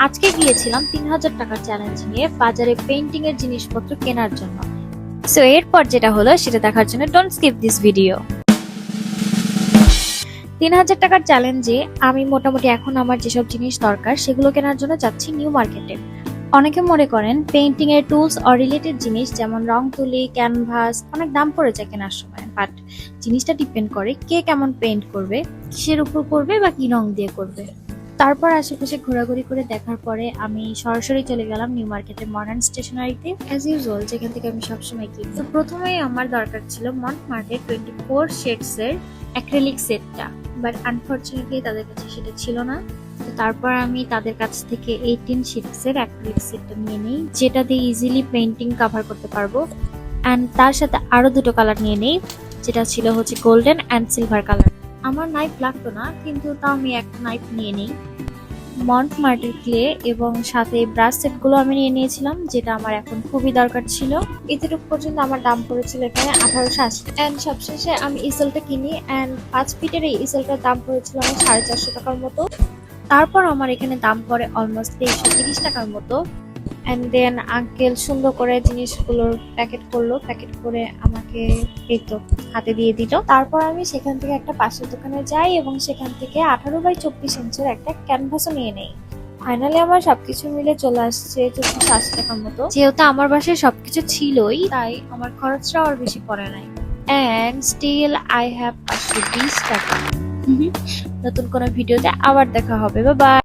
আজকে গিয়েছিলাম ৩,০০০ টাকার চ্যালেঞ্জ নিয়ে বাজারে পেইন্টিং এর জিনিসপত্র কেনার জন্য। সো এরপর যেটা হলো সেটা দেখার জন্য ডোন্ট স্কিপ দিস ভিডিও। ৩,০০০ টাকার চ্যালেঞ্জে আমি মোটামুটি এখন আমার যেসব জিনিস দরকার সেগুলো কেনার জন্য যাচ্ছি নিউ মার্কেটে। অনেকে মনে করেন পেইন্টিং এর টুলস অর রিলেটেড জিনিস যেমন রং তুলি, ক্যানভাস অনেক দাম পড়ে যায় কেনার সময়, বাট জিনিসটা ডিপেন্ড করে কে কেমন পেইন্ট করবে, কিসের উপর করবে বা কি রং দিয়ে করবে। তারপর আশেপাশে ঘোরাঘুরি করে দেখার পরে আমি সরাসরি চলে গেলাম নিউ মার্কেটের মডার্ন স্টেশনারিতে, অ্যাজ ইউজুয়াল যেখান থেকে আমি সবসময় কিনি। তো প্রথমেই আমার দরকার ছিল মন্টমার্টের 24 শেডস এর অ্যাক্রিলিক সেটটা, বাট আনফরচুনেটলি তাদের কাছে সেটা ছিল না। তো তারপর আমি তাদের কাছ থেকে 18 শেডস এর অ্যাক্রিলিক সেটটা নিয়ে নিই, যেটা দিয়ে ইজিলি পেইন্টিং কভার করতে পারবো। অ্যান্ড তার সাথে আরো দুটো কালার নিয়ে নিই, যেটা ছিল হচ্ছে গোল্ডেন অ্যান্ড সিলভার কালার। আমার নাইফ লাগতো না, কিন্তু তাও আমি একটা নাইফ নিয়ে নিই। মন্টমার্টের ক্লে এবং সাথে ব্রাশ সেটগুলো আমি নিয়ে নিয়েছিলাম, যেটা আমার এখন খুবই দরকার ছিল। এতটুকু পর্যন্ত আমার দাম পড়েছিল এখানে 1880। অ্যান্ড সবশেষে আমি ইসেলটা কিনি, অ্যান্ড 5 ফিটের এই ইসেলটার দাম পড়েছিল আমার 450 টাকার মতো। তারপর আমার এখানে দাম পড়ে অলমোস্ট 330 টাকার মতো। অ্যান্ড দেন আঙ্কেল সুন্দর করে জিনিসগুলোর প্যাকেট করলো, প্যাকেট করে আমাকে এই তো হাতে দিয়ে দিল। তারপর আমি সেখান থেকে একটা পাশের দোকানে যাই এবং সেখান থেকে 18x24 ইঞ্চের একটা ক্যানভাসও নিয়ে নেই। ফাইনালি আমার সবকিছু মিলে চলে আসছে 480 টাকার মতো। যেহেতু আমার বাসায় সবকিছু ছিলই, তাই আমার খরচটাও আর বেশি পড়ে নাই। অ্যান্ড স্টিল আই হ্যাভ 520 টাকা। নতুন কোনো ভিডিওতে আবার দেখা হবে, বাই বাই।